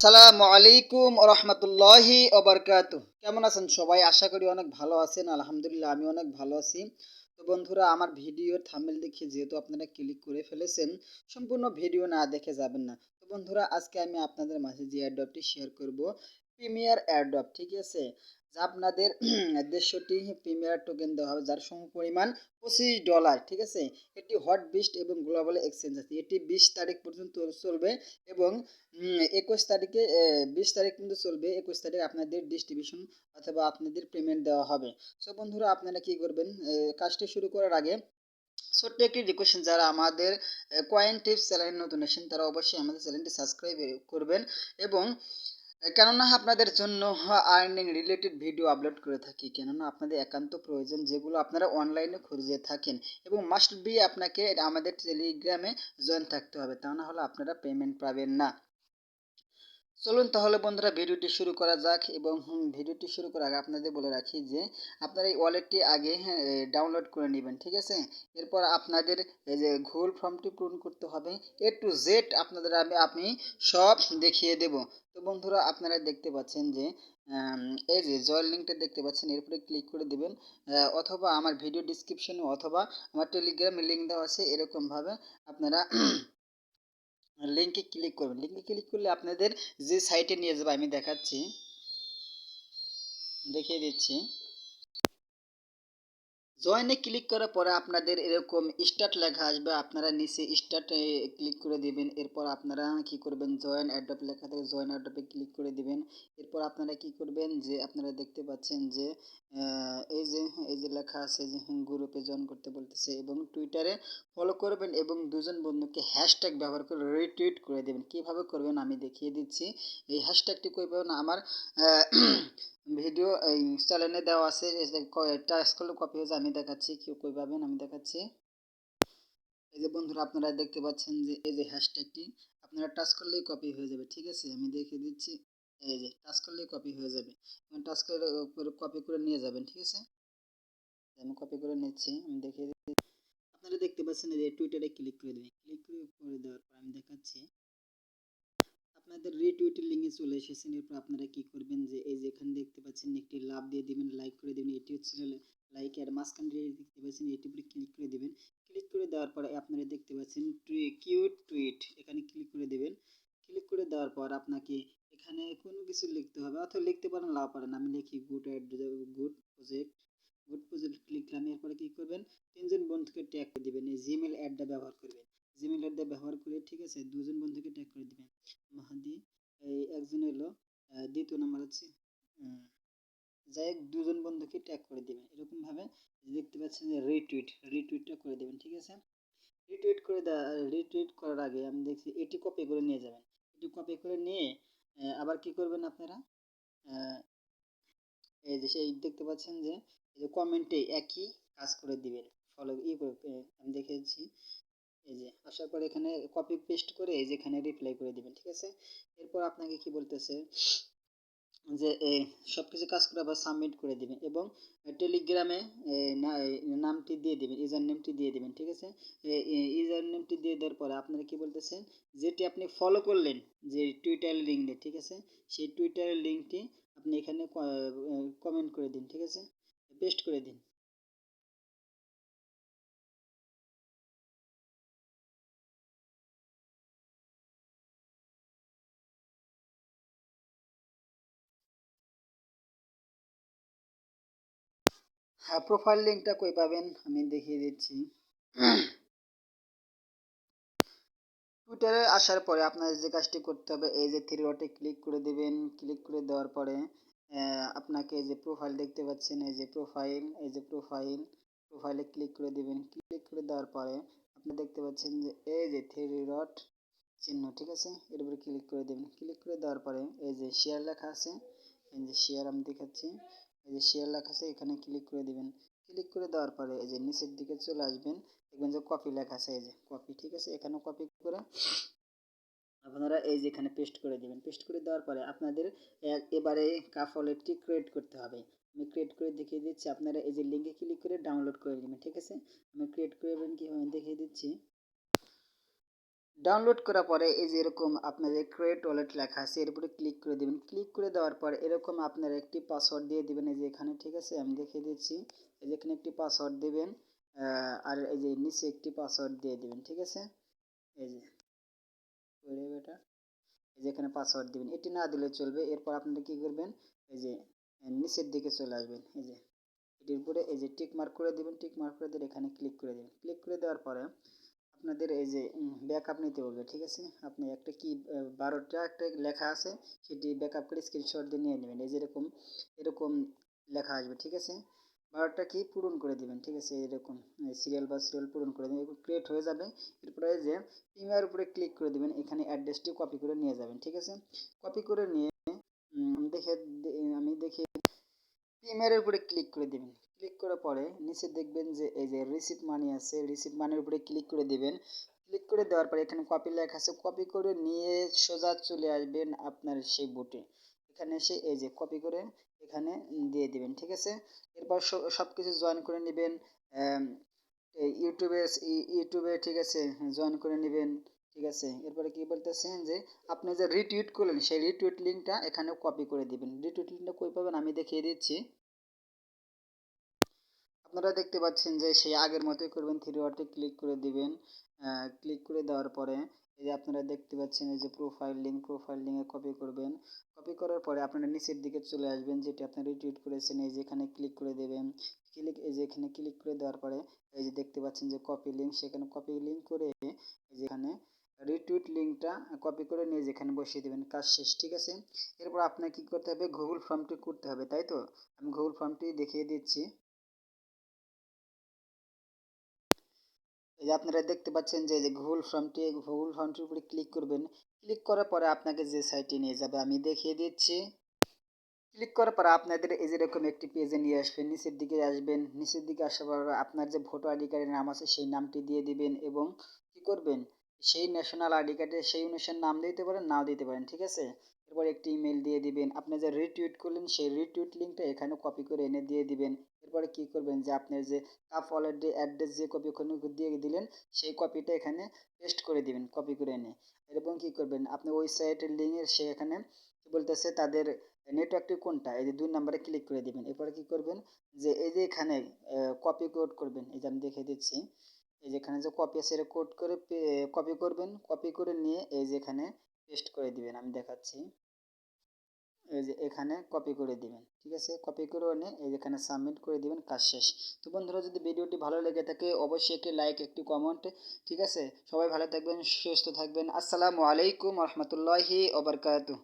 আসসালামু আলাইকুম রহমতুল্লাহি ওবরকাতু। কেমন আছেন সবাই? আশা করি অনেক ভালো আছেন। আলহামদুলিল্লাহ আমি অনেক ভালো আছি। তো বন্ধুরা, আমার ভিডিওর থাম্বনেল দেখে যেহেতু আপনারা ক্লিক করে ফেলেছেন, সম্পূর্ণ ভিডিও না দেখে যাবেন না। তো বন্ধুরা, আজকে আমি আপনাদের মাঝে যে এয়ারড্রপটি শেয়ার করব, প্রিমিয়ার এয়ারড্রপ, ঠিক আছে? যা আপনাদের 150টি প্রিমিয়ার টোকেন দেওয়া হবে, যার সম পরিমাণ $25, ঠিক আছে? এটি হট বিস্ট এবং গ্লোবাল এক্সচেঞ্জ আছে। এটি 20 তারিখ পর্যন্ত চলবে এবং 21 তারিখে 20 তারিখ কিন্তু চলবে। 21 তারিখ আপনাদের ডিস্ট্রিবিউশন অথবা আপনাদের পেমেন্ট দেওয়া হবে। সো বন্ধুরা, আপনারা কি করবেন, কাজটি শুরু করার আগে ছোট্ট একটি রিকোয়েশন, যারা আমাদের কয়েন টিপস চ্যানেলে নতুন আসেন তারা অবশ্যই আমাদের চ্যানেলটি সাবস্ক্রাইব করবেন এবং কেননা আপনাদের জন্য আর্নিং রিলেটেড ভিডিও আপলোড করে থাকি, কেননা আপনাদের একান্ত প্রয়োজন, যেগুলো আপনারা অনলাইনে খুঁজে থাকেন এবং মাস্ট বি আপনাকে আমাদের টেলিগ্রামে জয়েন থাকতে হবে, তা না হলে আপনারা পেমেন্ট পাবেন না। চলুন তাহলে বন্ধুরা, ভিডিওটি শুরু করা যাক। এবং ভিডিওটি শুরু করার আগে আপনাদের বলে রাখি যে আপনারা এই ওয়ালেটটি আগে ডাউনলোড করে নেবেন, ঠিক আছে? এরপর আপনাদের এই যে গুগল ফর্মটি পূরণ করতে হবে, A to Z আপনাদের আমি সব দেখিয়ে দেব। তো বন্ধুরা, আপনারা দেখতে পাচ্ছেন যে এই যে জয়েন লিঙ্কটা দেখতে পাচ্ছেন, এরপরে ক্লিক করে দেবেন, অথবা আমার ভিডিও ডিসক্রিপশনে অথবা আমার টেলিগ্রামে লিঙ্ক দেওয়া আছে, এরকমভাবে আপনারা লিঙ্কে ক্লিক করবেন। লিঙ্কে ক্লিক করলে আপনাদের যে সাইটে নিয়ে যাবে, আমি দেখিয়ে দিচ্ছি। জয়েনে ক্লিক করার পরে আপনাদের এরকম স্টার্ট লেখা আসবে, আপনারা নিচে স্টার্টে ক্লিক করে দিবেন। এরপর আপনারা কি করবেন, জয়েন অ্যাড্রপ লেখা থেকে জয়েন অ্যাড্রপে ক্লিক করে দিবেন। এরপর আপনারা কি করবেন, যে আপনারা দেখতে পাচ্ছেন যে এই যে লেখা আছে যে গ্রুপে জয়েন করতে বলতেছে এবং টুইটারে ফলো করবেন এবং দুজন বন্ধুকে হ্যাশট্যাগ ব্যবহার করে রিটুইট করে দেবেন। কিভাবে করবেন আমি দেখিয়ে দিচ্ছি। এই হ্যাশট্যাগটি করবেন আমার ভিডিও এই চ্যানেলে দেওয়া আছে, টাচ করলে কপি হয়েছে, আমি দেখাচ্ছি কেউ কই পাবেন, আমি দেখাচ্ছি। এই যে বন্ধুরা, আপনারা দেখতে পাচ্ছেন যে এই যে হ্যাশট্যাগটি আপনারা টাচ করলেই কপি হয়ে যাবে, ঠিক আছে? আমি দেখিয়ে দিচ্ছি। এই যে টাচ করলেই কপি হয়ে যাবে, টাচ করে কপি করে নিয়ে যাবেন, ঠিক আছে? আমি কপি করে নিচ্ছি, আমি দেখিয়ে দিচ্ছি। আপনারা দেখতে পাচ্ছেন এই যে টুইটারে ক্লিক করে দেবেন। ক্লিক করে দেওয়ার পর আমি দেখাচ্ছি, আপনাদের রিটুইটের লিঙ্কে চলে এসেছেন। এরপর আপনারা কি করবেন, যে এই যে এখানে দেখতে পাচ্ছেন একটি লাভ দিয়ে দিবেন, লাইক করে দিবেন। এটি হচ্ছে লাইক, আর মাঝখানে দেখতে পাচ্ছেন এটি উপরে ক্লিক করে দিবেন। ক্লিক করে দেওয়ার পরে আপনারা দেখতে পাচ্ছেন কিউট টুইট, এখানে ক্লিক করে দিবেন। ক্লিক করে দেওয়ার পর আপনাকে এখানে কোনো কিছু লিখতে হবে, অথবা লিখতে পারেন নাও পারেন। আমি লিখি গুড প্রজেক্ট লিখলাম। এরপরে কি করবেন, তিনজন বন্ধুকে ট্যাগ করে দিবেন, এই জিমেল অ্যাডটা ব্যবহার করবেন। জিমেল অ্যাডটা ব্যবহার করে, ঠিক আছে, দুজন বন্ধুকে ট্যাগ করে দিবেন। মাহাদি, এই একজন হলো, দ্বিতীয় নাম্বার হচ্ছে যাই হোক, দুজন বন্ধুকে ট্যাগ করে দিবেন। এরকম ভাবে দেখতে পাচ্ছেন যে রিটুইটটা করে দিবেন, ঠিক আছে? রিটুইট করার আগে আমি দেখছি এটি কপি করে নিয়ে যাবেন। এটি কপি করে নিয়ে আবার কি করবেন আপনারা, আহ, এই যে সেই দেখতে পাচ্ছেন যে এই যে কমেন্টে একই কাজ করে দিবেন। ফলো করে আমি দেখেছি। এই যে আসার পর এখানে কপি পেস্ট করে এই যে এখানে রিপ্লাই করে দিবেন, ঠিক আছে? এরপর আপনাকে কি বলতেছে, যে সবকিছু কাজ করে আবার সাবমিট করে দিবেন এবং টেলিগ্রামে নামটি দিয়ে দিবেন, ইউজার নেমটি দিয়ে দিবেন, ঠিক আছে? ইউজার নেমটি দিয়ে দেওয়ার পরে আপনারা কি বলতেছেন, যেটি আপনি ফলো করলেন, যে টুইটার লিঙ্ক, ঠিক আছে, সেই টুইটারের লিঙ্কটি আপনি এখানে কমেন্ট করে দিন, ঠিক আছে, পেস্ট করে দিন। হ্যাঁ, প্রোফাইল লিঙ্কটা কই পাবেন আমি দেখিয়ে দিচ্ছি। টুইটারে আসার পরে আপনার যে কাজটি করতে হবে, এই যে থ্রি ডটে ক্লিক করে দেবেন। ক্লিক করে দেওয়ার পরে আপনাকে এই যে প্রোফাইল দেখতে পাচ্ছেন, প্রোফাইলে ক্লিক করে দিবেন। ক্লিক করে দেওয়ার পরে আপনি দেখতে পাচ্ছেন যে এই যে থ্রি ডট চিহ্ন, ঠিক আছে, এর উপরে ক্লিক করে দেবেন। ক্লিক করে দেওয়ার পরে এই যে শেয়ার লেখা আছে, এই যে শেয়ার আমি দেখাচ্ছি, এই যে শেয়ার লেখা আছে, এখানে ক্লিক করে দিবেন। ক্লিক করে দেওয়ার পরে এই যে নিচের দিকে চলে আসবেন, দেখবেন যে কপি লেখা আছে, এই যে কপি, ঠিক আছে, এখানে কপি করে আপনারা এই যে এখানে পেস্ট করে দিবেন। পেস্ট করে দেওয়ার পরে আপনাদের এবারে কাফা ওয়ালেটটি ক্রিয়েট করতে হবে। আমি ক্রিয়েট করে দেখিয়ে দিচ্ছি, আপনারা এই যে লিঙ্কে ক্লিক করে ডাউনলোড করে নেবেন, ঠিক আছে? আমি ক্রিয়েট করবেন কীভাবে দেখিয়ে দিচ্ছি। ডাউনলোড করার পরে এই যে এরকম আপনাদের ক্রিয়েট ওয়ালেট লেখা আছে, এর উপরে ক্লিক করে দেবেন। ক্লিক করে দেওয়ার পর এরকম আপনারা একটি পাসওয়ার্ড দিয়ে দিবেন। এই যে এখানে, ঠিক আছে, আমি দেখিয়ে দিচ্ছি। এই যে এখানে একটি পাসওয়ার্ড দিবেন, আর এই যে নিচে একটি পাসওয়ার্ড দিয়ে দিবেন, ঠিক আছে। এই যে এটা, এই যে এখানে পাসওয়ার্ড দিবেন, এটি না দিলে চলবে। এরপর আপনারা কি করবেন, এই যে নিচের দিকে চলে আসবেন, এই যে এটির উপরে এই যে টিক মার্ক করে দিবেন। টিক মার্ক করে দিয়ে এখানে ক্লিক করে দেবেন। ক্লিক করে দেওয়ার পরে আপনাদের এই যে ব্যাকআপ নিতে বলবে, ঠিক আছে। আপনি একটা কি 12টা একটা লেখা আছে, সেটি ব্যাকআপ করে স্ক্রিনশট দিয়ে নিয়ে নেবেন। এই যে এরকম এরকম লেখা আসবে, ঠিক আছে। 12টা কি পূরণ করে দিবেন, ঠিক আছে। এরকম সিরিয়াল বা সিরিয়াল পূরণ করে দেবেন, এরকম ক্রিয়েট হয়ে যাবে। এরপরে এই যে ইমের উপরে ক্লিক করে দিবেন, এখানে অ্যাড্রেসটি কপি করে নিয়ে যাবেন, ঠিক আছে। কপি করে নিয়ে দেখে আমি দেখি প্রিমিয়ারের উপরে ক্লিক করে দিবেন। ক্লিক করার পরে নিচে দেখবেন যে এই যে রিসিভ মানি আছে, রিসিভ মানির উপরে ক্লিক করে দিবেন। ক্লিক করে দেওয়ার পরে এখানে কপি লেখা আছে, কপি করে নিয়ে সোজা চলে আসবেন আপনার সেই বুটে। এখানে এসে এই যে কপি করে এখানে দিয়ে দিবেন, ঠিক আছে। এরপর সব কিছু জয়েন করে নেবেন। ইউটিউবে ইউটিউবে, ঠিক আছে, জয়েন করে নেবেন, ঠিক আছে। এরপরে কি বলতেছেন যে আপনি যে রিটুইট করলেন সেই রিটুইট লিঙ্কটা এখানে কপি করে দিবেন। রিটুইট লিঙ্কটা কই পাবেন আমি দেখিয়ে দিচ্ছি। আপনারা দেখতে পাচ্ছেন যে সেই আগের মতোই করবেন, থ্রি ডটে ক্লিক করে দিবেন। ক্লিক করে দেওয়ার পরে এই যে আপনারা দেখতে পাচ্ছেন এই যে প্রোফাইল লিঙ্কে কপি করবেন। কপি করার পরে আপনারা নিচের দিকে চলে আসবেন, যেটি আপনি রিটুইট করেছেন, এই যে এখানে ক্লিক করে দেবেন। এই যে এখানে ক্লিক করে দেওয়ার পরে এই যে দেখতে পাচ্ছেন যে কপি লিঙ্ক, সেখানে কপি লিঙ্ক করে এই যে এখানে রিটুইট লিঙ্কটা কপি করে নিয়ে যেখানে বসিয়ে দেবেন, কাজ শেষ, ঠিক আছে। এরপর আপনাকে কি করতে হবে, গুগল ফর্মটি করতে হবে, তাই তো। আমি গুগল ফর্মটি দেখিয়ে দিচ্ছি। এই যে আপনারা দেখতে পাচ্ছেন যে এই যে গুগল ফর্মটির উপরে ক্লিক করবেন। ক্লিক করার পরে আপনাকে যে সাইটে নিয়ে যাবে আমি দেখিয়ে দিচ্ছি। ক্লিক করার পর আপনাদের এই যে এরকম একটি পেজে নিয়ে আসবেন। নিচের দিকে আসবেন, নিচের দিকে আসার পর আপনার যে ভোটার আইডি কার্ডের নাম আছে সেই নামটি দিয়ে দিবেন এবং কি করবেন, সেই ন্যাশনাল আইডি কার্ডে সেই অনুসারে নাম দিতে পারেন, নাও দিতে পারেন, ঠিক আছে। এরপর একটি ইমেল দিয়ে দিবেন। আপনি যে রিটুইট করলেন সেই রিটুইট লিঙ্কটা এখানে কপি করে এনে দিয়ে দিবেন। এরপরে কি করবেন যে আপনার যে কাফ ওয়ালেট অ্যাড্রেস যে কপি ওখানে দিয়ে দিলেন সেই কপিটা এখানে পেস্ট করে দিবেন, কপি করে এনে। এবং কি করবেন, আপনি ওয়েবসাইটের লিঙ্কের সে এখানে কি বলতেছে তাদের নেটওয়ার্কটি কোনটা, এই যে 2 নম্বরে ক্লিক করে দিবেন। এরপরে কি করবেন যে এই যে এখানে কপি কোড করবেন, এই যে আমি দেখিয়ে দিচ্ছি। এই যে এখানে যে কপি আছে এটা কোড করে কপি করবেন, কপি করে নিয়ে এই যে এখানে পেস্ট করে দিবেন, আমি দেখাচ্ছি। এই যে এখানে কপি করে দিবেন, ঠিক আছে। কপি করে নিয়ে এই যে এখানে সাবমিট করে দিবেন, কাজ শেষ। তো বন্ধুরা, যদি ভিডিওটি ভালো লেগে থাকে অবশ্যই একটি লাইক, একটি কমেন্ট, ঠিক আছে। সবাই ভালো থাকবেন, সুস্থ থাকবেন। আসসালামু আলাইকুম রহমতুল্লাহি ওয়া বারাকাতুহু।